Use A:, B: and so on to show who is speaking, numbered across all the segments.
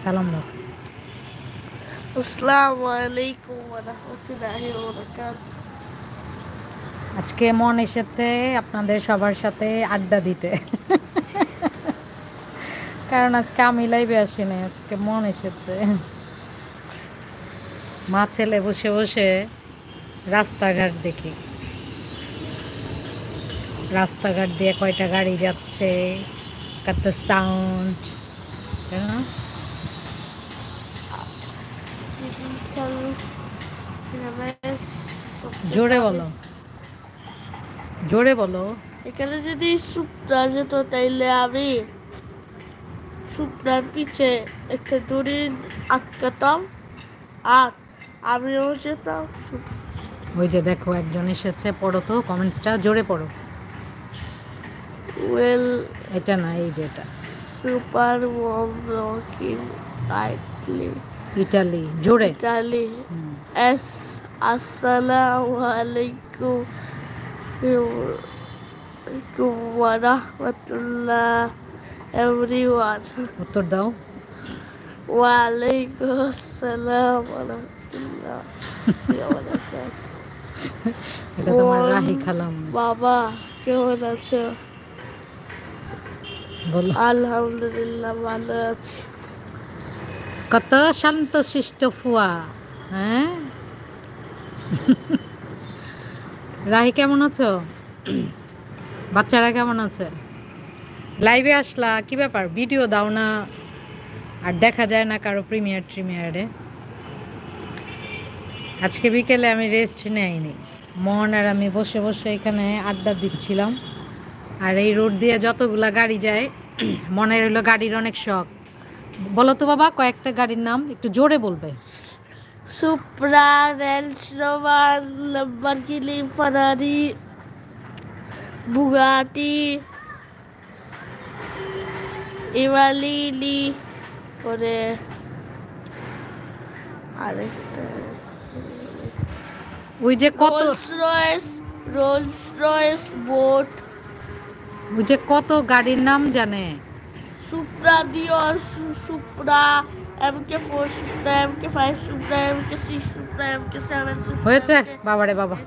A: সালাম দাও।
B: আসসালামু আলাইকুম ওয়া রাহমাতুল্লাহি ওয়া বারাকাতুহু।
A: আজকে মন এসেছে আপনাদের সবার সাথে আড্ডা দিতে, কারণ আজকে আমি লাইভে আসি নাই, আজকে মন এসেছে। মা ছেলে বসে বসে রাস্তাঘাট দেখি, রাস্তাঘাট দিয়ে কয়টা গাড়ি যাচ্ছে, কত সাউন্ড, তাই না? জোরে বলো, জোরে বলো।
B: এখানে যদি সুপ্রা যেত তাইলে আমি সুপ্রার পিছে একটা দড়ি আটকাতাম আর আমিও যেতাম।
A: ওই যে দেখো একজন এসেছে, পড়ো তো কমেন্টসটা, জোরে পড়ো।
B: ওয়েল
A: এটা না, এই যেটা
B: সুপার মম ব্লকিং রাইটলি
A: ইটালি, জোরে।
B: ইটালি এস আসসালামু আলাইকুম ওয়া রাহমাতুল্লাহ এভরিওয়ান।
A: উত্তর দাও।
B: ওয়া আলাইকুম আসসালাম ওয়া রাহমাতুল্লাহ ওয়া বারাকাতুহু।
A: এটা তোমার রাহি খালাম।
B: বাবা কেমন আছো?
A: বলো।
B: আলহামদুলিল্লাহ ভালো আছি।
A: কত শান্ত শিষ্ট ফুয়া, হ্যাঁ। রাহি কেমন আছো? বাচ্চারা কেমন আছে? লাইভে আসলা, কি ব্যাপার? ভিডিও দাও না, আর দেখা যায় না কারো প্রিমিয়ারে। আজকে বিকেলে আমি রেস্ট নেইনি, মন আর আমি বসে বসে এখানে আড্ডা দিচ্ছিলাম। আর এই রোড দিয়ে যতগুলা গাড়ি যায়, মনের হলো গাড়ির অনেক শখ। বলো তো বাবা, কয়েকটা গাড়ির নাম একটু জোরে বলবে।
B: Supra, range rover, Lamborghini, ফারারি, Bugatti, ইভালিনি, পরে আরেকটা
A: ওই যে কত
B: রোলস রয়েস বোট।
A: ওই যে কত গাড়ির নাম জানে।
B: সুপ্রা ডিওর, Supra MK4, Supra MK5, Supra MK6, Supra MK7, Supra
A: হয়েছে বাবারে বাবা,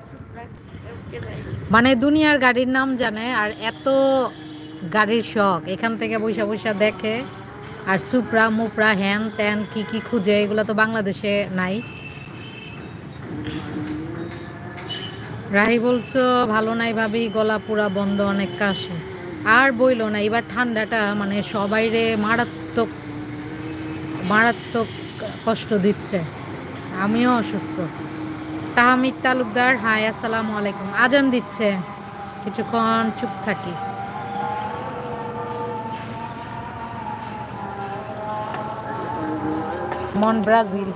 A: মানে দুনিয়ার গাড়ির নাম জানে আর এত গাড়ির শখ, এখান থেকে বৈশা বৈশা দেখে। আর সুপ্রা মুপ্রা হ্যান ত্যান কি কি খুঁজে, এগুলো তো বাংলাদেশে নাই। রাহি বলছো ভালো নাই ভাবি, গলা পুরা বন্ধ, অনেক কাশি। আর বইলো না, এবার ঠান্ডাটা মানে সবাইরে মারাত্মক মারাত্মক কষ্ট দিচ্ছে, আমিও অসুস্থ। তাহমিদ তালুকদার, হাই আসসালামু আলাইকুম। আজান দিচ্ছে, কিছুক্ষণ চুপ থাকি। মন ব্রাজিল।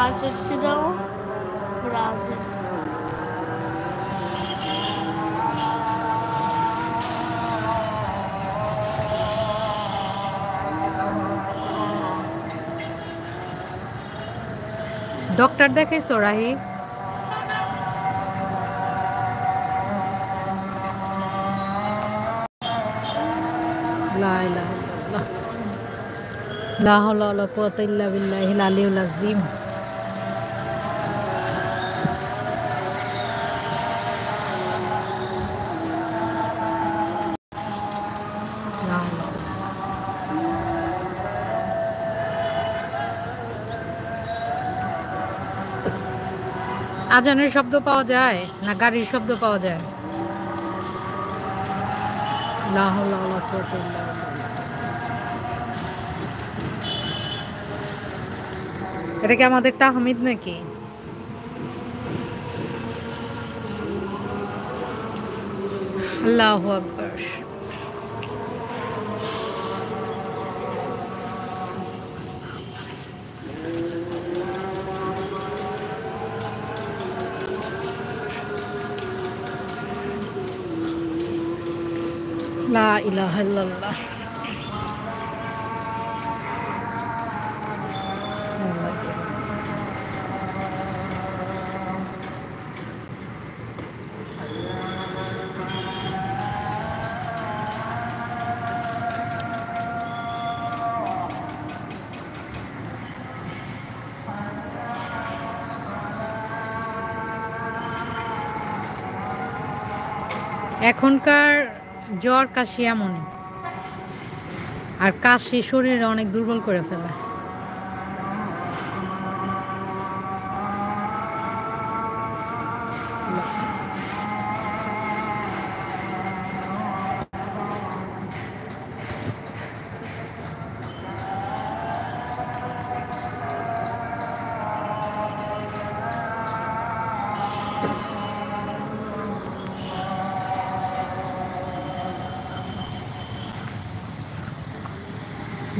B: Argentina, Brazil.
A: ডক্টর দেখাইছো রাহি? লা ইলাহা ইল্লাল্লাহ, লা হাওলা ওয়ালা কুওয়াতা ইল্লা বিল্লাহিল আলিয়্যিল আযীম। আজানের শব্দ পাওয়া যায় না গাড়ির শব্দ পাওয়া যায়? লা হাওলা ওয়ালা কুওয়াতা ইল্লা বিল্লাহ। এটা কি আমাদের তাহমিদ নাকি? আল্লাহু আকবার। লা ইলাহা ইল্লাল্লাহ। এখনকার জ্বর কাশি এমনই, আর কাশি শরীরে অনেক দুর্বল করে ফেলে।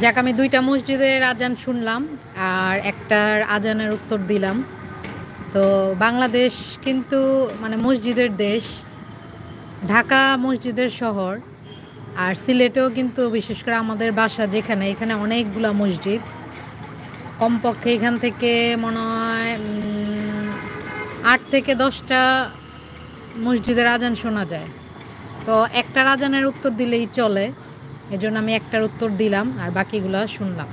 A: যাক, আমি 2টা মসজিদের আজান শুনলাম আর একটার আজানের উত্তর দিলাম। তো বাংলাদেশ কিন্তু মানে মসজিদের দেশ, ঢাকা মসজিদের শহর, আর সিলেটেও কিন্তু বিশেষ করে আমাদের বাসা যেখানে, এখানে অনেকগুলা মসজিদ। কমপক্ষে এখান থেকে মনে হয় 8 থেকে 10টা মসজিদের আজান শোনা যায়। তো একটার আজানের উত্তর দিলেই চলে, এজন্য আমি একটার উত্তর দিলাম আর বাকিগুলো শুনলাম।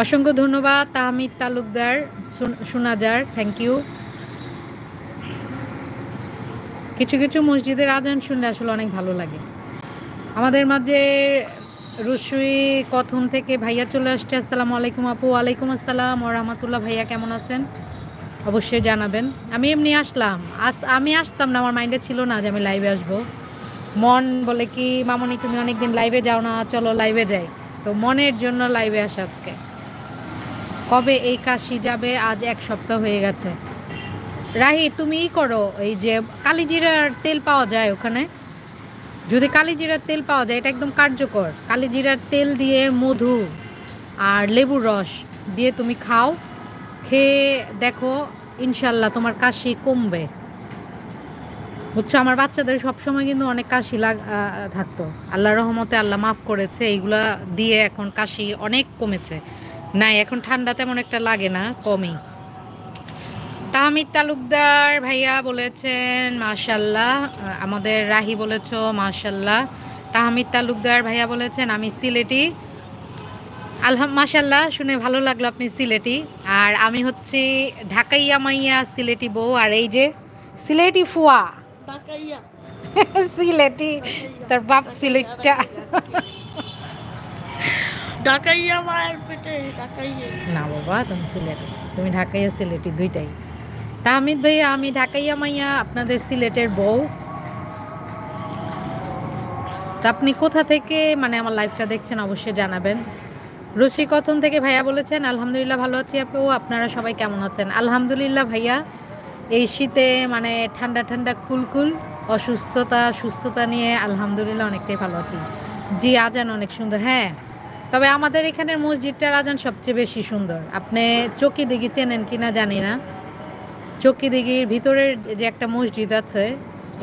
A: অসংখ্য ধন্যবাদ তাহমিদ তালুকদার, শোনাজার, থ্যাংক ইউ। কিছু কিছু মসজিদের আজান শুনলে আসলে অনেক ভালো লাগে। আমাদের মাঝে রুসুই কথন থেকে ভাইয়া চলে আসছে। আসসালামু আলাইকুম আপু। ওয়ালাইকুম আসসালাম ওয়া রাহমাতুল্লাহ। ভাইয়া কেমন আছেন অবশ্যই জানাবেন। আমি এমনি আসলাম, আমি আসতাম না, আমার মাইন্ডে ছিল না যে আমি লাইভে আসবো। মন বলে কি, মামনি তুমি অনেকদিন লাইভে যাও না, চলো লাইভে যাই। তো মনের জন্য লাইভে আসা আজকে। কবে এই কাশি যাবে? আজ 1 সপ্তাহ হয়ে গেছে। রাহি তুমিই করো, এই যে কালিজিরার তেল পাওয়া যায় ওখানে, যদি কালিজিরার তেল পাওয়া যায় এটা একদম কার্যকর। কালিজিরার তেল দিয়ে মধু আর লেবুর রস দিয়ে তুমি খাও, খেয়ে দেখো ইনশাল্লাহ তোমার কাশি কমবে। বুঝছো, আমার বাচ্চাদের সবসময় কিন্তু অনেক কাশি থাকতো, আল্লাহর রহমতে আল্লাহ মাফ করেছে, এইগুলা দিয়ে এখন কাশি অনেক কমেছে। নাই এখন ঠান্ডা তেমন একটা লাগে না, কমই। তাহমিদ তালুকদার ভাইয়া বলেছেন মাশাল্লাহ, আমাদের রাহি বলেছ মাশাল্লাহ। তাহমিদ তালুকদার ভাইয়া বলেছেন আমি সিলেটি। মাশাল্লাহ, শুনে ভালো লাগলো আপনি সিলেটি। আর আমি হচ্ছি ঢাকাইয়া মাইয়া সিলেটি বউ, আর এই যে সিলেটি ফুয়া সিলেটি, তার বাপ সিলেটটা।
B: ঢাকাইয়া মায়ের পেটে ঢাকাইয়া
A: না বাবা, তুমি সিলেটি, তুমি ঢাকাইয়া সিলেটি দুইটাই। তাহমিদ ভাইয়া আমি ঢাকাইয়া মাইয়া, আপনাদের সিলেটের বউ। তা আপনি কোথা থেকে মানে আমার লাইভটা দেখছেন অবশ্যই জানাবেন। রসিকথন থেকে ভাইয়া বলেছেন আলহামদুলিল্লাহ ভালো আছি আপু, আপনারা সবাই কেমন আছেন? আলহামদুলিল্লাহ ভাইয়া, এই শীতে মানে ঠান্ডা ঠান্ডা কুলকুল, সুস্থতা নিয়ে আলহামদুলিল্লাহ অনেকটাই ভালো আছি। জি, আজান অনেক সুন্দর। হ্যাঁ, তবে আমাদের এখানের মসজিদটার আজান সবচেয়ে বেশি সুন্দর। আপনি চকি দিঘি চেনেন কিনা জানি না, চকি দিঘির ভিতরের যে একটা মসজিদ আছে,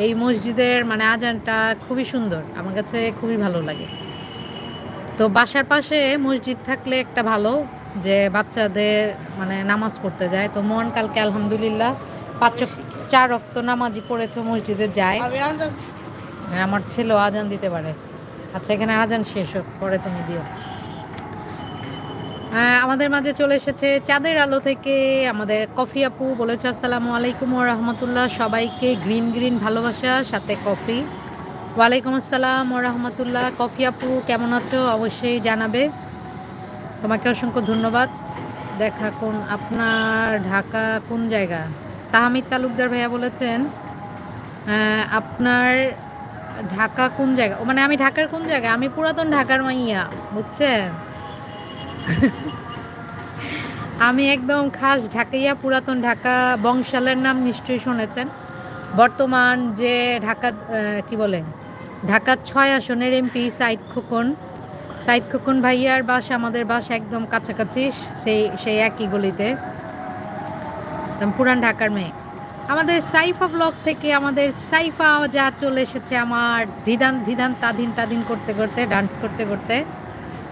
A: এই মসজিদের মানে আজানটা খুবই সুন্দর, আমার কাছে খুবই ভালো লাগে। তো বাসার পাশে মসজিদ থাকলে একটা ভালো, যে বাচ্চাদের মানে নামাজ পড়তে যায়। তো মন কালকে আলহামদুলিল্লাহ 4 ওয়াক্ত নামাজি পড়েছে, মসজিদে যায়। আমার ছেলেও আজান দিতে পারে। আচ্ছা, এখানে আজান শেষ হোক, পরে তুমি দিও। আমাদের মাঝে চলে এসেছে চাঁদের আলো থেকে আমাদের কফি আপু, বলেছে আসসালামু আলাইকুম ওয়া রাহমাতুল্লাহ, সবাইকে গ্রিন গ্রিন ভালোবাসা সাথে কফি। ওয়ালাইকুম আসসালাম ওয়া রাহমাতুল্লাহ। কফি আপু কেমন আছো অবশ্যই জানাবে, তোমাকে অসংখ্য ধন্যবাদ। দেখা কোন আপনার ঢাকা কোন জায়গা? তাহমিদ তালুকদার ভাইয়া বলেছেন আপনার ঢাকা কোন জায়গা, মানে আমি ঢাকার কোন জায়গা? আমি পুরাতন ঢাকার মাইয়া, বুঝছেন? আমি একদম খাস ঢাকাইয়া, পুরাতন ঢাকা। বংশালের নাম নিশ্চয়ই শুনেছেন। বর্তমান যে ঢাকা কি বলে, ঢাকার 6 আসনের এমপি সাইদ খোকন ভাইয়ার বাসা আমাদের বাসা একদম কাছাকাছি, সেই একই গলিতে। পুরান ঢাকার মেয়ে। আমাদের সাইফা ব্লগ থেকে আমাদের সাইফা যা চলে এসেছে আমার ধিদান তাদিন করতে করতে, ডান্স করতে করতে,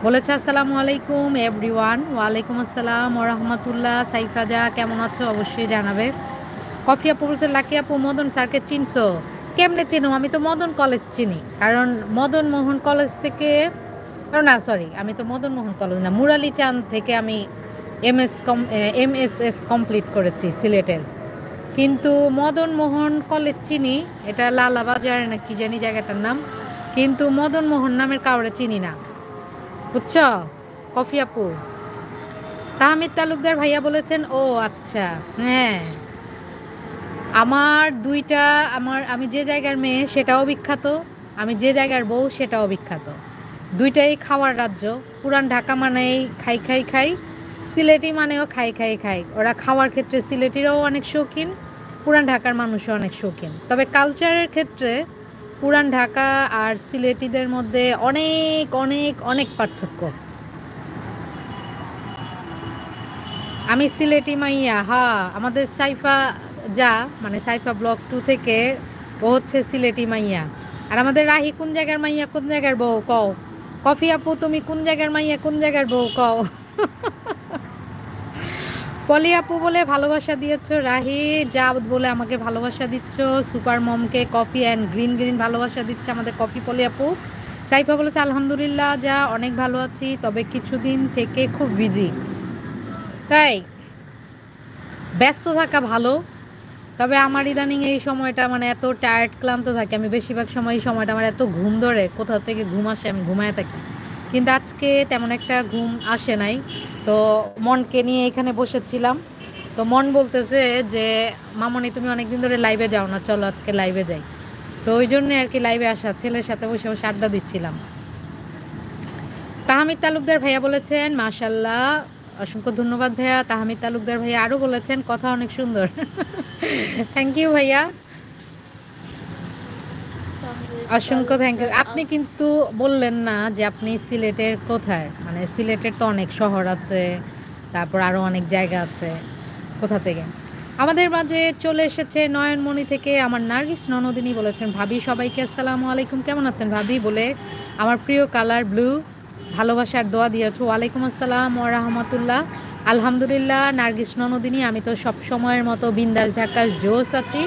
A: বলেছে আসসালামু আলাইকুম এভরিওয়ান। ওয়ালাইকুম আসসালাম ওয়া রাহমাতুল্লাহ। সাইফা যা কেমন আছো অবশ্যই জানাবে। কফি আপু বলছে লাকি আপু মদন স্যারকে চিনছো? কেমনে চিনো? আমি তো মদন কলেজ চিনি, কারণ মদন মোহন কলেজ থেকে, না সরি, আমি তো মদন মোহন কলেজ না, মুরালি চাঁদ থেকে আমি এমএসএস কমপ্লিট করেছি সিলেটের। কিন্তু মদন মোহন কলেজ চিনি, এটা লালাবাজারে না কি জানি জায়গাটার নাম, কিন্তু মদন মোহন নামের কাউরে চিনি না, বুঝছো কফি আপু? তাহমিদ তালুকদার ভাইয়া বলেছেন, ও আচ্ছা। হ্যাঁ, আমার দুইটা, আমি যে জায়গার মেয়ে সেটাও বিখ্যাত, আমি যে জায়গার বউ সেটাও বিখ্যাত। দুইটাই খাওয়ার রাজ্য। পুরান ঢাকা মানেই খাই খাই খাই, সিলেটি মানেও খাই খাই খাই। ওরা খাওয়ার ক্ষেত্রে সিলেটিরাও অনেক শৌখিন, পুরান ঢাকার মানুষও অনেক শৌখিন। তবে কালচারের ক্ষেত্রে পুরান ঢাকা আর সিলেটিদের মধ্যে অনেক অনেক অনেক পার্থক্য। আমি সিলেটি মাইয়া, হ্যাঁ, আমাদের সাইফা যা, মানে সাইফা ব্লক 2 থেকে, ও হচ্ছে সিলেটি মাইয়া। আর আমাদের রাহি কোন জায়গার মাইয়া, কোন জায়গার বউ কও? কফি আপু তুমি কোন জায়গার মাইয়া, কোন জায়গার বউ কও? পলি আপু বলে ভালোবাসা দিয়েছো, রাহি যা বলে আমাকে ভালোবাসা দিচ্ছ, সুপার মমকে কফি অ্যান্ড গ্রিন গ্রিন ভালোবাসা দিচ্ছে আমাদের কফি পলি আপু। সাইফা বলেছে আলহামদুলিল্লাহ যা অনেক ভালো আছি, তবে কিছুদিন থেকে খুব বিজি। তাই ব্যস্ত থাকা ভালো, তবে আমার ইদানিং এই সময়টা মানে এত টায়ার্ড ক্লান্ত থাকে, আমি বেশিরভাগ সময় এই সময়টা আমার এত ঘুম ধরে, কোথা থেকে ঘুম আসে আমি ঘুমায় থাকি। কিন্তু আজকে তেমন একটা ঘুম আসে নাই, তো মনকে নিয়ে এখানে বসেছিলাম। তো মন বলতেছে যে মামনি তুমি অনেকদিন ধরে লাইভে যাও না, চলো আজকে লাইভে যাই। তো ওই জন্যে আর কি লাইভে আসা, ছেলের সাথে বসে বসে আড্ডা দিচ্ছিলাম। তাহমিদ তালুকদার ভাইয়া বলেছেন মাশাল্লাহ, অসংখ্য ধন্যবাদ ভাইয়া। তাহমিদ তালুকদার ভাইয়া আরও বলেছেন কথা অনেক সুন্দর। থ্যাংক ইউ ভাইয়া, অসংখ্য থ্যাংক ইউ। আপনি কিন্তু বললেন না যে আপনি সিলেটের কোথায়, মানে সিলেটের তো অনেক শহর আছে, তারপর আরও অনেক জায়গা আছে, কোথা থেকে? আমাদের মাঝে চলে এসেছে নয়নমণি থেকে আমার নার্গিস ননদিনী বলেছেন ভাবি সবাইকে আসসালামু আলাইকুম, কেমন আছেন ভাবি বলে আমার প্রিয় কালার ব্লু ভালোবাসার দোয়া দিয়েছো। ওয়ালাইকুম আসসালাম ওয়া রাহমাতুল্লাহ। আলহামদুলিল্লাহ নার্গিস ননদিনী, আমি তো সব সময়ের মতো বিন্দাস ঝাকাস জোস আছি।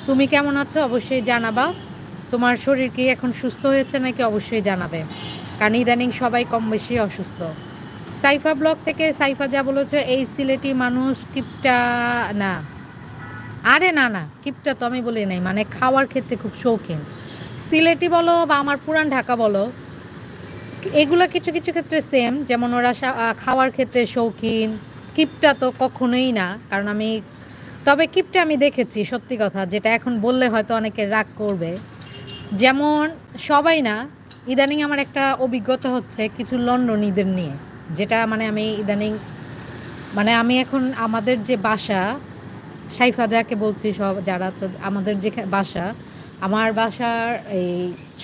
A: তুমি কেমন আছো অবশ্যই জানাবা। তোমার শরীর কি এখন সুস্থ হয়েছে নাকি অবশ্যই জানাবে, কারণ ইদানিং সবাই কম বেশি অসুস্থ। সাইফা ব্লগ থেকে সাইফা যা বলেছে, এই সিলেটি মানুষ কিপটা না। আরে না না, কিপটা তো আমি বলি নাই, মানে খাওয়ার ক্ষেত্রে খুব শৌখিন। সিলেটি বলো বা আমার পুরান ঢাকা বলো, এগুলো কিছু কিছু ক্ষেত্রে সেম, যেমন ওরা খাওয়ার ক্ষেত্রে শৌখিন। কিপটা তো কখনোই না, কারণ আমি, তবে কিপটা আমি দেখেছি সত্যি কথা, যেটা এখন বললে হয়তো অনেকে রাগ করবে। যেমন সবাই না, ইদানিং আমার একটা অভিজ্ঞতা হচ্ছে কিছু লন্ডনীদের নিয়ে, যেটা মানে আমি ইদানিং, মানে আমি এখন আমাদের যে বাসা, সাইফা যাকে বলছি, সব যারা আছে আমাদের যে বাসা, আমার বাসার এই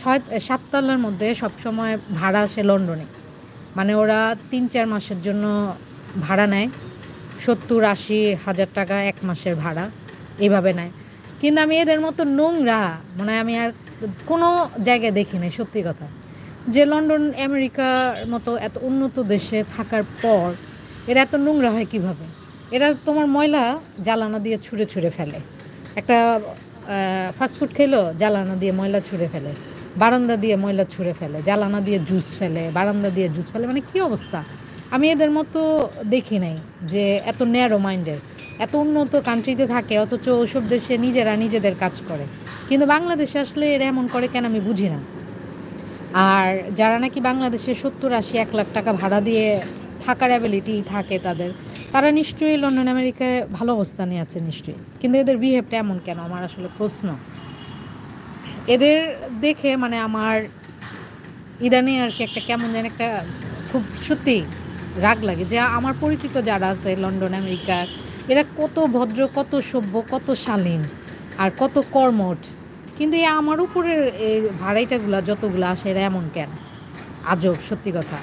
A: 6-7 তলার মধ্যে সবসময় ভাড়া আসে লন্ডনে। মানে ওরা 3-4 মাসের জন্য ভাড়া নেয়, 70-80 হাজার টাকা 1 মাসের ভাড়া এইভাবে নেয়। কিন্তু আমি এদের মতো নোংরা মানে আমি আর কোনো জায়গায় দেখি নাই সত্যি কথা, যে লন্ডন আমেরিকার মতো এত উন্নত দেশে থাকার পর এরা এত নোংরা হয় কিভাবে? এরা তোমার ময়লা জ্বালানা দিয়ে ছুঁড়ে ছুঁড়ে ফেলে। একটা ফাস্টফুড খেলো, জ্বালানা দিয়ে ময়লা ছুঁড়ে ফেলে, বারান্দা দিয়ে ময়লা ছুঁড়ে ফেলে, জ্বালানা দিয়ে জুস ফেলে, বারান্দা দিয়ে জুস ফেলে, মানে কী অবস্থা! আমি এদের মতো দেখি নাই যে এত ন্যারো মাইন্ডের, এত উন্নত কান্ট্রিতে থাকে অথচ ওসব দেশে নিজেরা নিজেদের কাজ করে। কিন্তু বাংলাদেশে আসলে এরা এমন করে কেন আমি বুঝি না। আর যারা নাকি বাংলাদেশে 70-80-1 লাখ টাকা ভাড়া দিয়ে থাকার অ্যাবিলিটি থাকে তাদের, তারা নিশ্চয়ই লন্ডন আমেরিকায় ভালো অবস্থানে আছে নিশ্চয়ই, কিন্তু এদের বিহেভটা এমন কেন আমার আসলে প্রশ্ন। এদের দেখে মানে আমার ইদানিং আর কি একটা কেমন যেন একটা খুব সত্যি রাগ লাগে, যে আমার পরিচিত যারা আছে লন্ডন আমেরিকার, এরা কত ভদ্র, কত সভ্য, কত শালীন আর কত কর্মঠ, কিন্তু এই আমার উপরের এই ভাড়াইটাগুলো যতগুলো আসে এরা এমন কেন? আজব সত্যি কথা।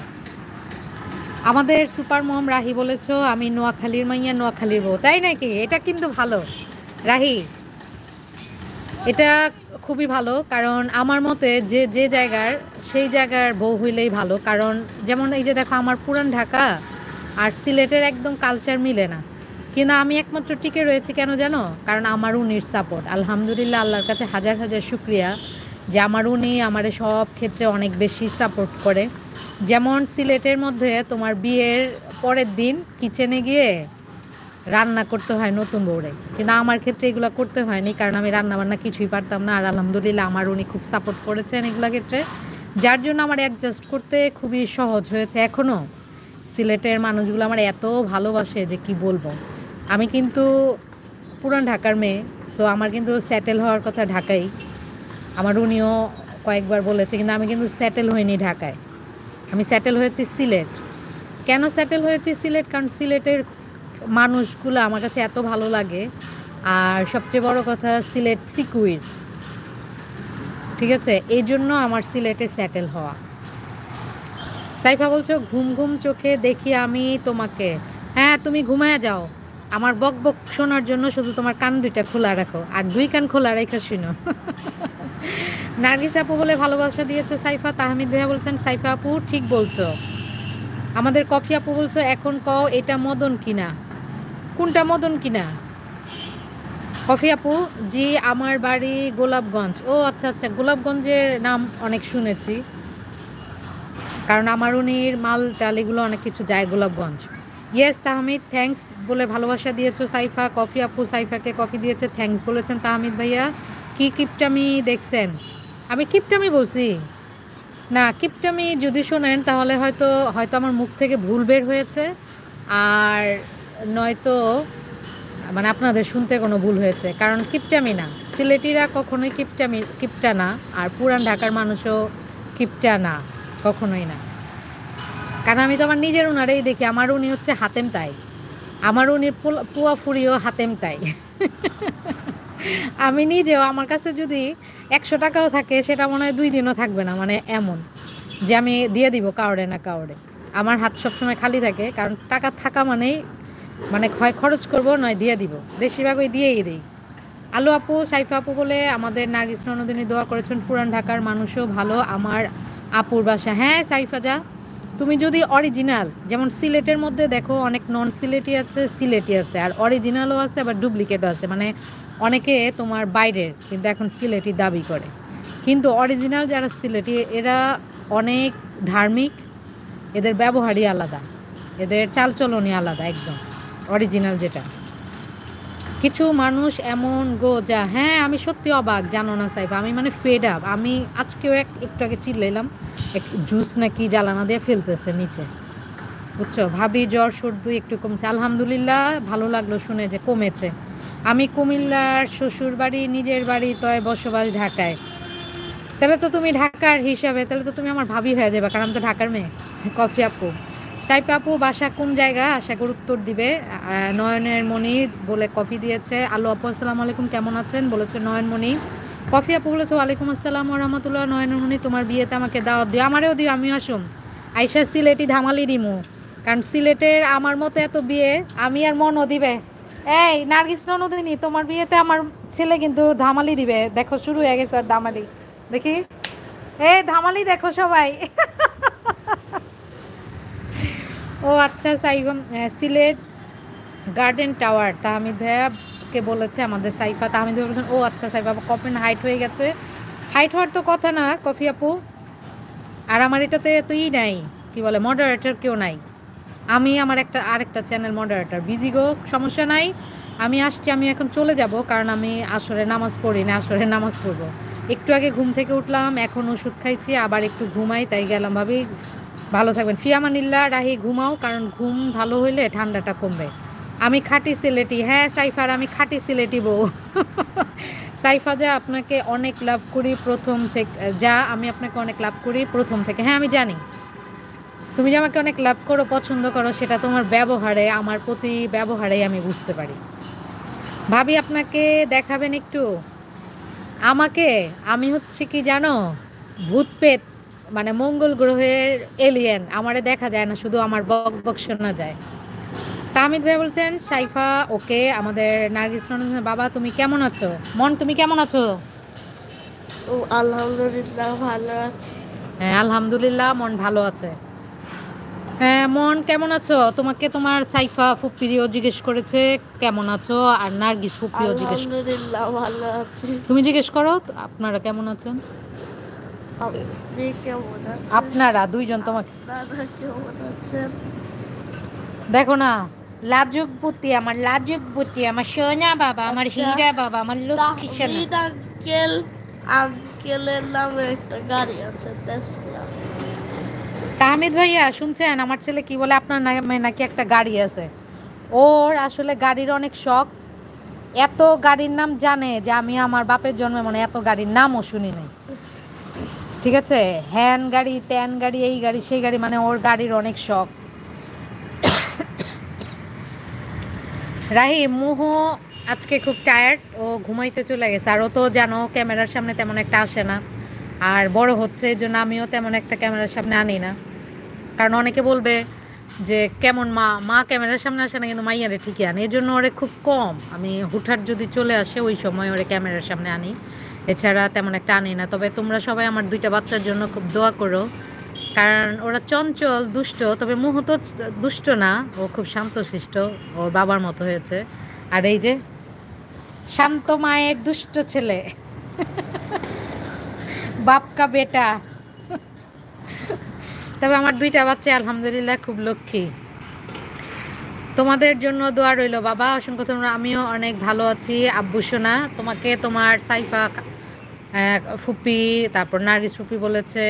A: আমাদের সুপার মম রাহি বলেছ আমি নোয়াখালীর মাইয়া, নোয়াখালীর বউ, তাই নাকি? এটা কিন্তু ভালো রাহি, এটা খুবই ভালো, কারণ আমার মতে যে যে জায়গার সেই জায়গার বউ হইলেই ভালো। কারণ যেমন এই যে দেখো আমার পুরান ঢাকা আর সিলেটের একদম কালচার মিলে না, কিন্তু আমি একমাত্র টিকে রয়েছি কেন জানো? কারণ আমার উনির সাপোর্ট। আলহামদুলিল্লাহ, আল্লাহর কাছে হাজার হাজার শুক্রিয়া যে আমার উনি আমার সব ক্ষেত্রে অনেক বেশি সাপোর্ট করে। যেমন সিলেটের মধ্যে তোমার বিয়ের পরের দিন কিচেনে গিয়ে রান্না করতে হয় নতুন বউরে, কিন্তু আমার ক্ষেত্রে এগুলো করতে হয়নি, কারণ আমি রান্না বান্না কিছুই পারতাম না। আর আলহামদুলিল্লাহ আমার উনি খুব সাপোর্ট করেছেন এগুলো ক্ষেত্রে, যার জন্য আমার অ্যাডজাস্ট করতে খুবই সহজ হয়েছে। এখনও সিলেটের মানুষগুলো আমার এত ভালোবাসে যে কি বলবো। আমি কিন্তু পুরান ঢাকার মেয়ে, সো আমার কিন্তু সেটেল হওয়ার কথা ঢাকায়। আমার উনিও কয়েকবার বলেছে, কিন্তু আমি কিন্তু সেটেল হইনি ঢাকায়, আমি সেটেল হয়েছি সিলেট। কেন সেটেল হয়েছি সিলেট? কারণ সিলেটের মানুষগুলো আমার কাছে এত ভালো লাগে। আর সবচেয়ে বড় কথা, সিলেট সিকুইর, ঠিক আছে, এই জন্য আমার সিলেটে সেটেল হওয়া। সাইফা বলছো ঘুম ঘুম চোখে দেখি আমি তোমাকে। হ্যাঁ, তুমি ঘুমায় যাও, আমার বক বক শোনার জন্য শুধু তোমার কান দুইটা খোলা রাখো, আর দুই কান খোলা রেখে শুনো। নার্গিস আপু বলে ভালোবাসা দিয়েছো সাইফা। তাহমিদ ভাইয়া বলছেন সাইফা আপু ঠিক বলছো। আমাদের কফি আপু বলছো এখন কও এটা মদন কিনা। কোনটা মদন কিনা? কফি আপু জি, আমার বাড়ি গোলাপগঞ্জ। ও আচ্ছা আচ্ছা, গোলাপগঞ্জের নাম অনেক শুনেছি, কারণ আমার উনির মাল টাল এগুলো অনেক কিছু যায় গোলাপগঞ্জ। ইয়েস তাহমিদ, থ্যাঙ্কস বলে ভালোবাসা দিয়েছো সাইফা। কফি আপু সাইফাকে কফি দিয়েছে, থ্যাঙ্কস বলেছেন তাহমিদ ভাইয়া। কি কিপটামি দেখছেন? আমি কিপটামি বলছি না, কিপটামি যদি শোনেন তাহলে হয়তো হয়তো আমার মুখ থেকে ভুল বের হয়েছে, আর নয়তো মানে আপনাদের শুনতে কোনো ভুল হয়েছে, কারণ কিপটামি না, সিলেটিরা কখনোই কিপটা না, আর পুরান ঢাকার মানুষও কিপটা না, কখনোই না। কারণ আমি তো আমার নিজের উনারেই দেখি, আমার উনি হচ্ছে হাতেম তাই, আমার উনির পুয়া ফুরিও হাতেম তাই। আমি নিজেও, আমার কাছে যদি 100 টাকাও থাকে সেটা মনে হয় 2 দিনও থাকবে না, মানে এমন যে আমি দিয়ে দিব কাউরে না কাউরে। আমার হাত সবসময় খালি থাকে, কারণ টাকা থাকা মানেই মানে হয় খরচ করব নয় দিয়ে দিব, বেশিরভাগ ওই দিয়েই দিই। আলু আপু সাইফা আপু বলে আমাদের নার্গিস ননদিনী দোয়া করেছেন পুরান ঢাকার মানুষও ভালো আমার আপুর বাসা। হ্যাঁ সাইফা যা, তুমি যদি অরিজিনাল, যেমন সিলেটের মধ্যে দেখো অনেক নন সিলেটি আছে, সিলেটি আছে, আর অরিজিনালও আছে, আবার ডুপ্লিকেটও আছে। মানে অনেকে তোমার বাইরের কিন্তু এখন সিলেটি দাবি করে, কিন্তু অরিজিনাল যারা সিলেটি এরা অনেক ধার্মিক, এদের ব্যবহারই আলাদা, এদের চালচলনই আলাদা একদম, অরিজিনাল যেটা। কিছু মানুষ এমন গো যা, হ্যাঁ আমি সত্যি অবাক, জানো না সাইফা, আমি মানে ফেড আপ। আমি আজকেও একটু আগে চিল্লাইলাম, এক জুস নাকি জ্বালানা দিয়ে ফেলতেছে নিচে, বুঝছো। ভাবি জ্বর সর্দি একটু কমছে, আলহামদুলিল্লাহ, ভালো লাগলো শুনে যে কমেছে। আমি কুমিল্লার, শ্বশুর বাড়ি নিজের বাড়ি তয় বসবাস ঢাকায়। তাহলে তো তুমি ঢাকার হিসাবে, তাহলে তো তুমি আমার ভাবি হয়ে যাবে, কারণ আমি তো ঢাকার মেয়ে। কফি আপু সাইফা আপু বাসা কোন জায়গা, আশা করি উত্তর দিবে। নয়নের মণি বলে কফি দিয়েছে। আলু আপু আসসালামু আলাইকুম, কেমন আছেন বলেছে নয়নমণি। কফি আপু বলেছে ওয়ালাইকুম আসসালাম ওয়া রাহমাতুল্লাহ। নয়নের মণি তোমার বিয়েতে আমাকে দাওয়াত দিও, আমারেও দিও, আমিও আসুম। আইসা সিলেটি ধামালি দিমু, কারণ সিলেটের আমার মতো এত বিয়ে আমি আর মনও দিবে। এই নার্গিস ননদিনী, তোমার বিয়েতে আমার ছেলে কিন্তু ধামালি দিবে, দেখো শুরু হয়ে গেছে আর ধামালি, দেখি এই ধামালি দেখো সবাই। ও আচ্ছা সাইফা, সিলেট গার্ডেন টাওয়ার তাহমিদ ভাইয়াকে বলেছে আমাদের সাইফা। তাহমিদ ভাইয়া বলেছেন ও আচ্ছা সাইফা কপেন হাইট হয়ে গেছে। হাইট হওয়ার তো কথা না কফি আপু, আর আমার এটাতে তুই নাই, কি বলে মডারেটর কেউ নাই। আমি আমার আরেকটা চ্যানেল মডারেটর, বিজি গো, সমস্যা নাই। আমি আসছি, আমি এখন চলে যাব, কারণ আমি আসরে নামাজ পড়ি না, আসরে নামাজ পড়বো। একটু আগে ঘুম থেকে উঠলাম, এখন ওষুধ খাইছি, আবার একটু ঘুমাই, তাই গেলাম। ভাবি ভালো থাকবেন, ফিয়ামানিল্লাহ, রাহি ঘুমাও, কারণ ঘুম ভালো হইলে ঠান্ডাটা কমবে। আমি খাঁটি সিলেটি, হ্যাঁ সাইফার আমি খাঁটি সিলেটি বউ। সাইফা যা আপনাকে অনেক লাভ করি প্রথম থেকে, যা আমি আপনাকে অনেক লাভ করি প্রথম থেকে। হ্যাঁ আমি জানি তুমি যে আমাকে অনেক লাভ করো, পছন্দ করো, সেটা তোমার ব্যবহারে, আমার প্রতি ব্যবহারেই আমি বুঝতে পারি। ভাবি আপনাকে দেখাবেন একটু আমাকে, আমি হচ্ছে কি জানো, ভূত পেত, মানে মঙ্গল গ্রহের এলিয়েন, আমারে দেখা যায় না, শুধু আমার বক বক শোনা যায়। তাহমিদ ভাই বলছেন সাইফা ওকে। আমাদের নার্গিস নন্দন বাবা তুমি কেমন আছো, মন তুমি কেমন আছো?
B: ও আলহামদুলিল্লাহ ভালো আছি।
A: হ্যাঁ আলহামদুলিল্লাহ, মন ভালো আছে। হ্যাঁ মন কেমন আছো, তোমাকে তোমার সাইফা ফুপ্পিরিও জিজ্ঞেস করেছে কেমন আছো, আর নার্গিস ফুপ্পিও জিজ্ঞেস,
B: আলহামদুলিল্লাহ ভালো আছি।
A: তুমি জিজ্ঞেস করো আপনারা কেমন আছেন।
B: আপনি কেমন আছেন?
A: আপনারা দুইজন তোমাকে
B: দাদা কেমন আছেন?
A: দেখো না, লাজুক বুতি, আমার লাজুক বুতি, আমার সোনা বাবা, আমার
B: আচ্ছা,
A: হীরা বাবা, আমার লক্ষ্মী সোনা।
B: তাহমিদ আঙ্কেলের নামে একটা গাড়ি আছে টেসলা।
A: তাহমিদ ভাইয়া শুনছেন আমার ছেলে কি বলে, আপনার নামে নাকি একটা গাড়ি আছে। ওর আসলে গাড়ির অনেক শখ, এত গাড়ির নাম জানে যে আমি আমার বাপের জন্মে মানে এত গাড়ির নামও শুনি নাই। ঠিক আছে, হ্যান গাড়ি, ত্যান গাড়ি, এই গাড়ি সেই গাড়ি, মানে ওর গাড়ির অনেক শখ। রাহি মুহ আজকে খুব টায়ার্ড, ও ঘুমাইতে চলে গেছে। আর ও তো জানো ক্যামেরার সামনে তেমন একটা আসে না, আর বড় হচ্ছে এই জন্য আমিও তেমন একটা ক্যামেরার সামনে আনি না। কারণ অনেকে বলবে যে কেমন মা, মা ক্যামেরার সামনে আসে না কিন্তু মাইয়ারে ঠিকই আনে, এই জন্য ওরে খুব কম আমি হুটহাট যদি চলে আসে ওই সময় ওরে ক্যামেরার সামনে আনি, এছাড়া তেমন একটা আনি না। তবে তোমরা সবাই আমার দুইটা বাচ্চার জন্য খুব দোয়া করো, কারণ ওরা চঞ্চল দুষ্ট, তবে মুহ তো দুষ্ট না, ও খুব শান্তশিষ্ট, ওর বাবার মতো হয়েছে। আর এই যে শান্ত মায়ের দুষ্ট ছেলে, বাপকা বেটা। তবে আমার দুইটা বাচ্চা আলহামদুলিল্লাহ খুব লক্ষ্মী। তোমাদের জন্য দোয়া রইল বাবা, অসংখ্য। তোমরা, আমিও অনেক ভালো আছি আব্বু সোনা। তোমাকে তোমার সাইফা ফুপি, তারপর নার্গিস ফুপি বলেছে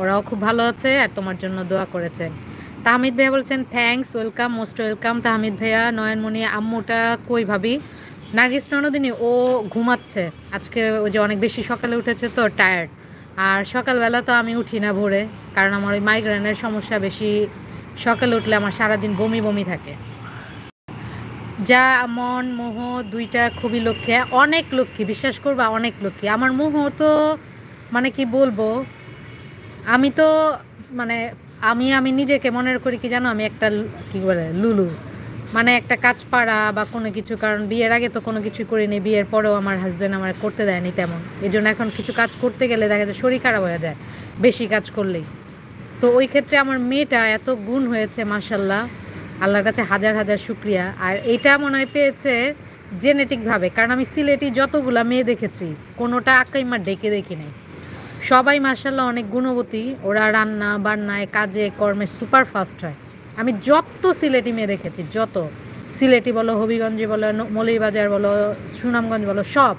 A: ওরাও খুব ভালো আছে আর তোমার জন্য দোয়া করেছে। তাহমিদ ভাইয়া বলছেন thanks, welcome, most welcome Tahmid ভাইয়া। নয়নমণি আম্মুটা কই ভাবি? নার্গিস ননদিনী ও ঘুমাচ্ছে আজকে, ওই যে অনেক বেশি সকালে উঠেছে তো টায়ার্ড। আর সকালবেলা তো আমি উঠি না ভোরে, কারণ আমার ওই মাইগ্রেনের সমস্যা বেশি, সকালে উঠলে আমার সারাদিন বমি বমি থাকে। যা মন মোহ দুইটা খুবই লক্ষ্মী, অনেক লক্ষ্মী, বিশ্বাস করবা অনেক লক্ষ্মী। আমার মোহ তো মানে কি বলবো, আমি তো মানে আমি আমি নিজেকে মনে করি কি জানো, আমি একটা কি বলে লুলু, মানে একটা কাজ পারা বা কোনো কিছু। কারণ বিয়ের আগে তো কোনো কিছু করিনি, বিয়ের পরেও আমার হাজব্যান্ড আমার করতে দেয়নি তেমন, এই জন্য এখন কিছু কাজ করতে গেলে দেখা যায় শরীর খারাপ হয়ে যায় বেশি কাজ করলেই। তো ওই ক্ষেত্রে আমার মেয়েটা এত গুণ হয়েছে মাশাল্লাহ, আল্লাহর কাছে হাজার হাজার শুক্রিয়া। আর এটা মনে হয় পেয়েছে জেনেটিকভাবে, কারণ আমি সিলেটি যতগুলা মেয়ে দেখেছি কোনোটা আকাইমা ডেকে দেখি নাই, সবাই মাশাল্লাহ অনেক গুণবতী, ওরা রান্না বান্নায় কাজে কর্মে সুপার ফাস্ট হয়। আমি যত সিলেটি মেয়ে দেখেছি, যত সিলেটি বলো, হবিগঞ্জে বলো, মৌলভীবাজার বলো, সুনামগঞ্জ বলো, সব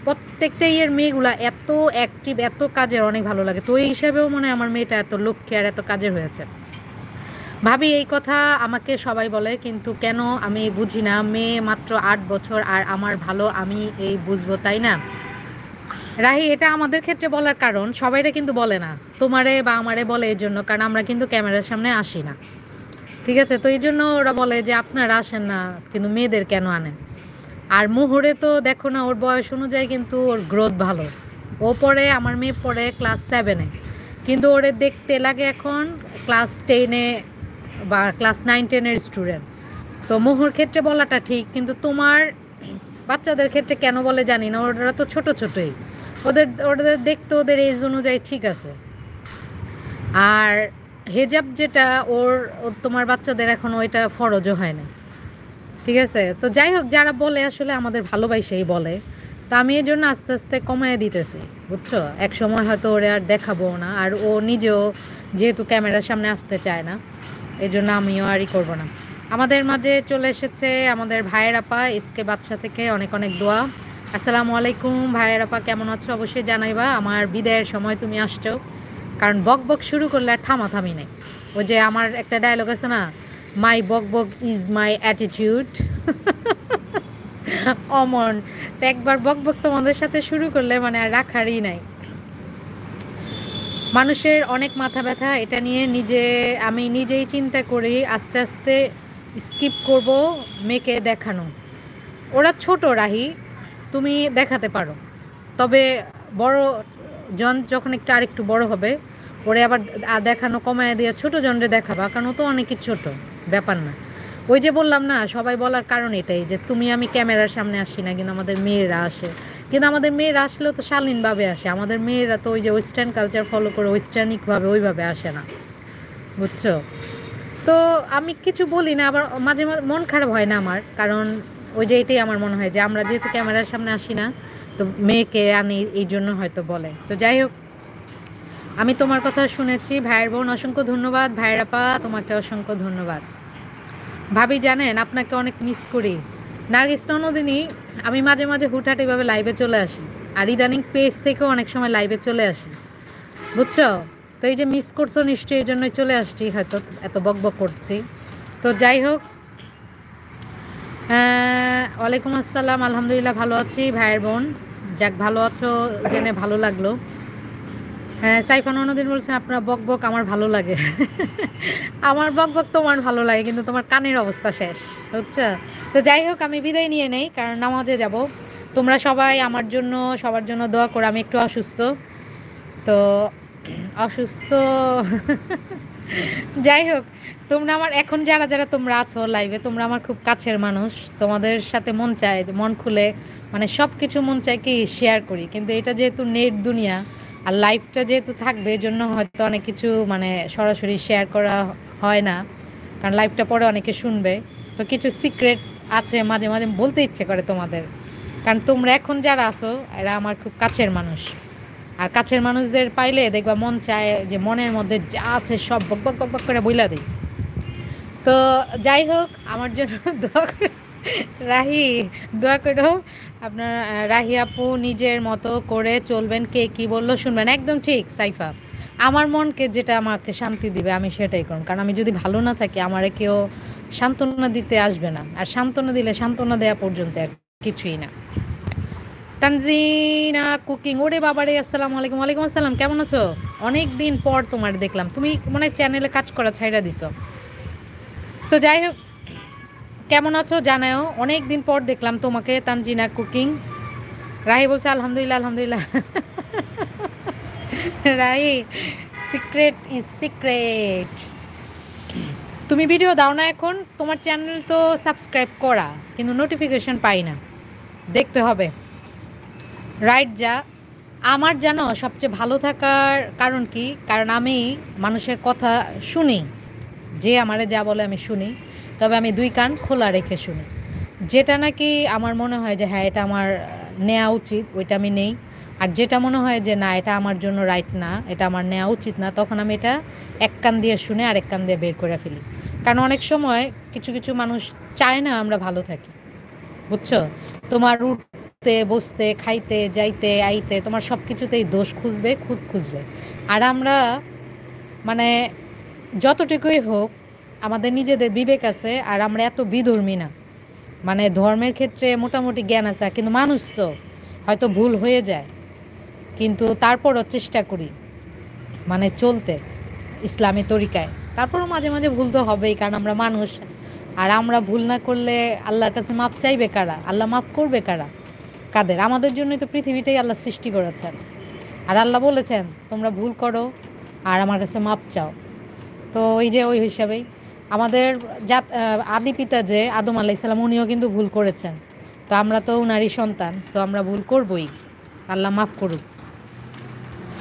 A: প্রত্যেকটাই এর মেয়েগুলা এত অ্যাক্টিভ, এত কাজের, অনেক ভালো লাগে। তো এই হিসাবেও মনে হয় আমার মেয়েটা এত লক্ষ্মী আর এত কাজের হয়েছে। ভাবি এই কথা আমাকে সবাই বলে, কিন্তু কেন আমি বুঝি না, মেয়ে মাত্র 8 বছর আর আমার ভালো, আমি এই বুঝবো তাই না? রাহি এটা আমাদের ক্ষেত্রে বলার কারণ সবাইরা কিন্তু বলে না, তোমারে বা আমারে বলে এই জন্য কারণ আমরা কিন্তু ক্যামেরার সামনে আসি না, ঠিক আছে? তো এই জন্য ওরা বলে যে আপনারা আসেন না, কিন্তু মেয়েদের কেন আনেন? আর মুহুরে তো দেখো না, ওর বয়স অনুযায়ী কিন্তু ওর গ্রোথ ভালো। ও পড়ে, আমার মেয়ে পড়ে ক্লাস 7-এ, কিন্তু ওরে দেখতে লাগে এখন ক্লাস 10-এ বা ক্লাস 9-10-এর স্টুডেন্ট। তো মুহুর ক্ষেত্রে বলাটা ঠিক, কিন্তু তোমার বাচ্চাদের ক্ষেত্রে কেন বলে জানি না, ওরা তো ছোট ছোটই, ওদের ওদের দেখতে ওদের এজ অনুযায়ী ঠিক আছে। আর হেজাব যেটা তোমার বাচ্চাদের এখন ওইটা ফরজও হয় না, ঠিক আছে? তো যাই হোক, যারা বলে আসলে আমাদের ভালোবাসেই বলে, তা আমি এই জন্য আস্তে আস্তে কমায় দিতেছি, বুঝছো? এক সময় হয়তো ওরে আর দেখাবো না, আর ও নিজেও যেহেতু ক্যামেরার সামনে আসতে চায় না, এই জন্য আমিও আরই করবো না। আমাদের মাঝে চলে এসেছে আমাদের ভাইয়ের আপা ইসকে বাদশা থেকে, অনেক অনেক দোয়া। আসসালামু আলাইকুম ভাইয়ের আপা, কেমন আছো? অবশ্যই জানাইবা, আমার বিদায়ের সময় তুমি আসছো, কারণ বক বক শুরু করলে আর থামাথামি নেই। ওই যে আমার একটা ডায়লগ আছে না, মাই বক বক ইজ মাই অ্যাটিটিউড। অমন তো একবার বক বক তোমাদের সাথে শুরু করলে মানে আর রাখারই নাই। মানুষের অনেক মাথা ব্যথা, এটা নিয়ে আমি নিজেই চিন্তা করি, আস্তে আস্তে স্কিপ করব মেয়েকে দেখানো। ওরা ছোট রাহি, তুমি দেখাতে পারো, তবে বড় জন যখন আরেকটু বড় হবে, ওরে আবার দেখানো কমায় দিয়ে ছোট জনরে দেখাবা, কারণ ও তো অনেকই ছোট, ব্যাপার না। ওই যে বললাম না, সবাই বলার কারণ এটাই যে তুমি আমি ক্যামেরার সামনে আসি না, কিন্তু আমাদের মেয়েরা আসে। কিন্তু আমাদের মেয়েরা আসলেও তো শালীনভাবে আসে, আমাদের মেয়েরা তো ওই যে ওয়েস্টার্ন কালচার ফলো করে ওয়েস্টার্নিকভাবে ওইভাবে আসে না, বুঝছো? তো আমি কিছু বলি না, আবার মাঝে মাঝে মন খারাপ হয় না আমার, কারণ ওই যে এটাই আমার মনে হয় যে আমরা যেহেতু ক্যামেরার সামনে আসি না, তো মেয়েকে আনি এই জন্য হয়তো বলে। তো যাই হোক, আমি তোমার কথা শুনেছি ভাইয়ের বোন, অসংখ্য ধন্যবাদ ভাইয়ের আপা, তোমাকে অসংখ্য ধন্যবাদ। ভাবি জানেন আপনাকে অনেক মিস করি। নার্গিস ননদিনী, আমি মাঝে মাঝে হুটহাট এভাবে লাইভে চলে আসি, আর ইদানিং পেজ থেকেও অনেক সময় লাইভে চলে আসি, বুঝছো? তো এই যে মিস করছো নিশ্চয়ই, এই জন্যই চলে আসছি, হয়তো এত বকবক করছি। তো যাই হোক, ওয়ালাইকুম আসসালাম, আলহামদুলিল্লাহ ভালো আছি ভাইয়ের বোন। যাক, ভালো আছো জেনে ভালো লাগলো। হ্যাঁ, সাইফান অন্যদিন বলছেন আপনার বকবক আমার ভালো লাগে। আমার বকবক তোমার ভালো লাগে, কিন্তু তোমার কানের অবস্থা শেষ, বুঝছো? তো যাই হোক, আমি বিদায় নিয়ে নেই, কারণ নামাজে যাব। তোমরা সবাই আমার জন্য, সবার জন্য দোয়া করো। আমি একটু অসুস্থ, তো অসুস্থ। যাই হোক, তোমরা আমার এখন যারা যারা তোমরা আছো লাইভে, তোমরা আমার খুব কাছের মানুষ। তোমাদের সাথে মন চায় যে মন খুলে, মানে সব কিছু মন চায় কি শেয়ার করি, কিন্তু এটা যেহেতু নেট দুনিয়া আর লাইভটা যেহেতু থাকবে, এই জন্য হয়তো অনেক কিছু মানে সরাসরি শেয়ার করা হয় না, কারণ লাইভটা পরে অনেকে শুনবে। তো কিছু সিক্রেট আছে, মাঝে মাঝে বলতে ইচ্ছে করে তোমাদের, কারণ তোমরা এখন যারা আছো এরা আমার খুব কাছের মানুষ। আর কাছের মানুষদের পাইলে দেখবা মন চায় যে মনের মধ্যে যা আছে সব বক বক বক বক করে বইলা দিই। তো যাই হোক, আমার জন্য দোয়া করে রাহি, দোয়া করো। আপনার রাহি আপু নিজের মতো করে চলবেন, কে কি বললো শুনবেন, একদম ঠিক সাইফা। আমার মনকে যেটা আমাকে শান্তি দিবে আমি সেটাই করব, কারণ আমি যদি ভালো না থাকি আমারে কেউ সান্ত্বনা দিতে আসবে না, আর সান্ত্বনা দিলে সান্ত্বনা দেওয়া পর্যন্ত আর কিছুই না। তানজিনা কুকিং, ওরে বাবারে, আসসালামু আলাইকুম। ওয়ালাইকুম আসসালাম, কেমন আছো? অনেক দিন পর তোমার দেখলাম, তুমি মনে হয় চ্যানেলে কাজ করা ছাইড়া দিছো। তো যাই হোক, কেমন আছো জানাও, অনেক দিন পর দেখলাম তোমাকে। তানজিনা কুকিং, রাহি বলছে আলহামদুলিল্লাহ আলহামদুলিল্লাহ। Rahi, secret is secret. তুমি ভিডিও দাও না এখন, তোমার চ্যানেল তো সাবস্ক্রাইব করা, কিন্তু নোটিফিকেশন পাই না, দেখতে হবে। রাইট, যা আমার জানো সবচেয়ে ভালো থাকার কারণ কি, কারণ আমি মানুষের কথা শুনি, যে আমারে যা বলে আমি শুনি, তবে আমি দুই কান খোলা রেখে শুনি। যেটা নাকি আমার মনে হয় যে হ্যাঁ এটা আমার নেওয়া উচিত, ওইটা আমি নেই। আর যেটা মনে হয় যে না এটা আমার জন্য রাইট না, এটা আমার নেওয়া উচিত না, তখন আমি এটা এক কান দিয়ে শুনে আর এক কান দিয়ে বের করে ফেলি। কারণ অনেক সময় কিছু কিছু মানুষ চায় না আমরা ভালো থাকি, বুঝছো? তোমার উঠতে বসতে খাইতে যাইতে আইতে তোমার সব কিছুতেই দোষ খুঁজবে, খুদ খুঁজবে। আর আমরা মানে যতটুকুই হোক আমাদের নিজেদের বিবেক আছে, আর আমরা এত বিধর্মী না, মানে ধর্মের ক্ষেত্রে মোটামুটি জ্ঞান আছে, কিন্তু মানুষ তো হয়তো ভুল হয়ে যায়, কিন্তু তারপরও চেষ্টা করি মানে চলতে ইসলামী তরিকায়। তারপরও মাঝে মাঝে ভুল তো হবেই, কারণ আমরা মানুষ। আর আমরা ভুল না করলে আল্লাহর কাছে মাপ চাইবে কারা? আল্লাহ মাফ করবে কারা? কাদের? আমাদের জন্যই তো পৃথিবীটাই আল্লাহ সৃষ্টি করেছেন। আর আল্লাহ বলেছেন তোমরা ভুল করো আর আমার কাছে মাপ চাও। তো ওই যে ওই হিসাবেই আমাদের আদি পিতা যে আদম আলাইহিস সালাম, উনিও কিন্তু ভুল করেছেন। তো আমরা তো উনারই সন্তান, সো আমরা ভুল করবই, আল্লাহ মাফ করুক।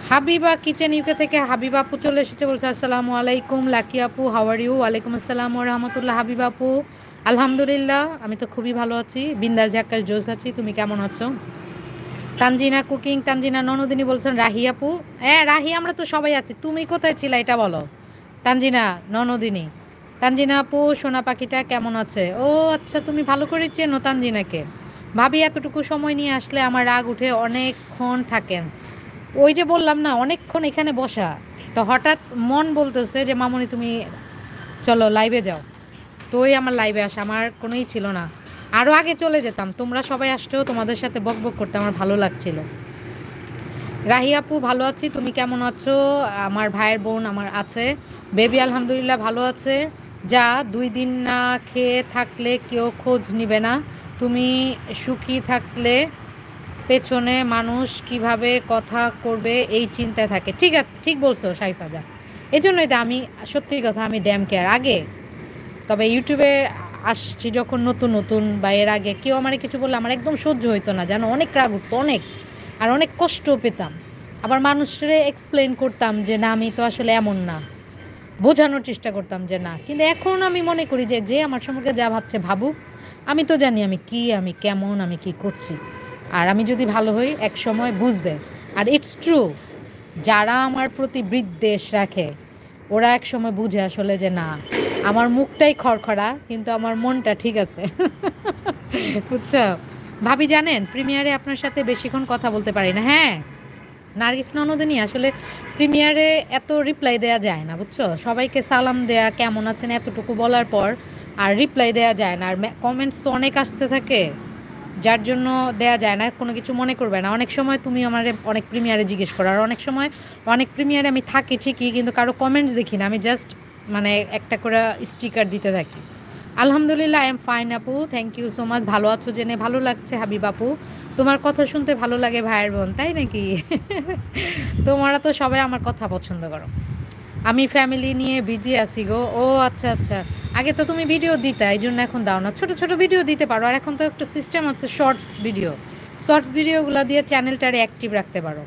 A: হাবিবা কিচেন ইউকে থেকে হাবিবা আপু চলে এসেছে, বলছে আসসালামু আলাইকুম লাকি আপু, হাউ আর ইউ? ওয়ালাইকুম আসসালাম ওয়া রাহমাতুল্লাহ। হাবিবা আপু, আলহামদুলিল্লাহ আমি তো খুবই ভালো আছি, বিন্দাস ঝাক্কাস জোস আছি। তুমি কেমন আছো? তানজিনা কুকিং, তানজিনা ননদিনী বলছেন রাহি আপু। হ্যাঁ রাহি, আমরা তো সবাই আছি, তুমি কোথায় ছিলে এটা বলো। তানজিনা ননদিনী, তানজিনা আপু সোনা পাখিটা কেমন আছে? ও আচ্ছা, তুমি ভালো করে চেনো তানজিনাকে। ভাবি এতটুকু সময় নিয়ে আসলে আমার রাগ উঠে, অনেকক্ষণ থাকেন। ওই যে বললাম না অনেকক্ষণ এখানে বসা, তো হঠাৎ মন বলতেছে যে মামুনি তুমি চলো লাইভে যাও, তো ওই আমার লাইভে আসা, আমার কোনোই ছিল না। আরও আগে চলে যেতাম, তোমরা সবাই আসতেও তোমাদের সাথে বকবক করতে আমার ভালো লাগছিল। রাহি আপু ভালো আছি, তুমি কেমন আছো? আমার ভাইয়ের বোন আমার আছে, বেবি আলহামদুলিল্লাহ ভালো আছে। যা 2 দিন না খেয়ে থাকলে কেউ খোঁজ নিবে না, তুমি সুখী থাকলে পেছনে মানুষ কিভাবে কথা করবে এই চিন্তায় থাকে। ঠিক আছে, ঠিক বলছো সাইফা, যা এই জন্যই তো আমি, সত্যি কথা, আমি ড্যাম কেয়ার আগে, তবে ইউটিউবে আসছি যখন নতুন নতুন বা এর আগে কেউ আমার কিছু বললে আমার একদম সহ্য হইতো না, জানো, অনেক রাগ উঠতো, অনেক, আর অনেক কষ্টও পেতাম। আবার মানুষরে এক্সপ্লেন করতাম যে না আমি তো আসলে এমন না, বোঝানোর চেষ্টা করতাম যে না। কিন্তু এখন আমি মনে করি যে যে আমার সম্পর্কে যা ভাবছে ভাবুক, আমি তো জানি আমি কি, আমি কেমন, আমি কি করছি। আর আমি যদি ভালো হই এক সময় বুঝবে। আর ইটস ট্রু, যারা আমার প্রতি বিদ্বেষ রাখে ওরা এক সময় বুঝে আসলে যে না আমার মুখটাই খড়খড়া, কিন্তু আমার মনটা ঠিক আছে। বুঝছো ভাবি? জানেন প্রিমিয়ারে আপনার সাথে বেশিক্ষণ কথা বলতে পারি না। হ্যাঁ, নার্গিস ননদিনী আসলে প্রিমিয়ারে এত রিপ্লাই দেয়া যায় না, বুঝছো? সবাইকে সালাম দেয়া, কেমন আছেন এতটুকু বলার পর আর রিপ্লাই দেয়া যায় না। আর কমেন্টস তো অনেক আসতে থাকে, যার জন্য দেয়া যায় না। কোনো কিছু মনে করবে না। অনেক সময় তুমি আমার অনেক প্রিমিয়ারে জিজ্ঞেস করো, আর অনেক সময় অনেক প্রিমিয়ারে আমি থাকি ঠিকই, কিন্তু কারো কমেন্টস দেখি না, আমি জাস্ট মানে একটা করে স্টিকার দিতে থাকি। আলহামদুলিল্লাহ, আই এম ফাইন আপু, থ্যাংক ইউ সো মাচ। ভালো আছো জেনে ভালো লাগছে হাবিব আপু। তোমার কথা শুনতে ভালো লাগে ভাইয়ের বোন, তাই নাকি? তোমরা তো সবাই আমার কথা পছন্দ করো। আমি ফ্যামিলি নিয়ে বিজি আছি গো। ও আচ্ছা আচ্ছা, আগে তো তুমি ভিডিও দিতে, এই জন্য এখন দাও না। ছোট ছোট ভিডিও দিতে পারো, আর এখন তো একটা সিস্টেম হচ্ছে শর্টস ভিডিও। শর্টস ভিডিওগুলো দিয়ে চ্যানেলটারে অ্যাক্টিভ রাখতে পারো।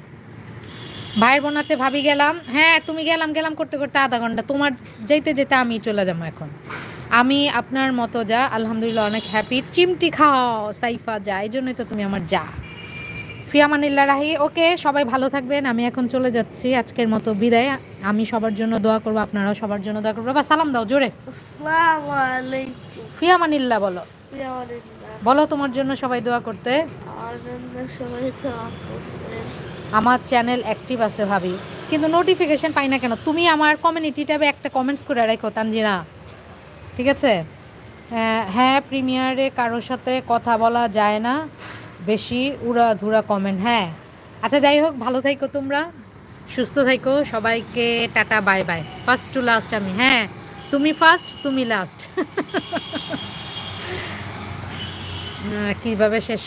A: ভাইয়ের বোন আছে, ভাবি গেলাম। হ্যাঁ, তুমি গেলাম গেলাম করতে করতে আধা ঘন্টা, তোমার যেতে যেতে আমি চলে যাবো এখন। আমি আপনার মতো যা, আলহামদুলিল্লাহ অনেক হ্যাপি। চিমটি খাও সাইফা যা, এই জন্যই তো তুমি আমার যা। ফিয়ামানিল্লাহ রাহি। ওকে, সবাই ভালো থাকবেন, আমি এখন চলে যাচ্ছি। আজকের মতো বিদায়। আমি সবার জন্য দোয়া করবো, আপনারাও সবার জন্য দোয়া করবো। বা সালাম দাও জোরে।
B: আসসালামু আলাইকুম।
A: ফিয়ামানিল্লাহ বলো।
B: ফিয়ামানিল্লাহ।
A: বলো তোমার জন্য সবাই দোয়া করতে।
B: আমার জন্য সবাই দোয়া করবেন।
A: আমার চ্যানেল অ্যাক্টিভ আছে ভাবি, কিন্তু নোটিফিকেশন পাই না কেন? তুমি আমার কমিউনিটি ট্যাবে একটা কমেন্টস করে রাখো তানজিনা, ঠিক আছে? হ্যাঁ, প্রিমিয়ারে কারোর সাথে কথা বলা যায় না, বেশি উড়াধুরা কমেন্ট। হ্যাঁ, আচ্ছা যাই হোক, ভালো থাইকো তোমরা, সুস্থ থাইকো, সবাইকে tata bye bye. First to last আমি। হ্যাঁ, তুমি ফার্স্ট, তুমি লাস্ট। কীভাবে শেষ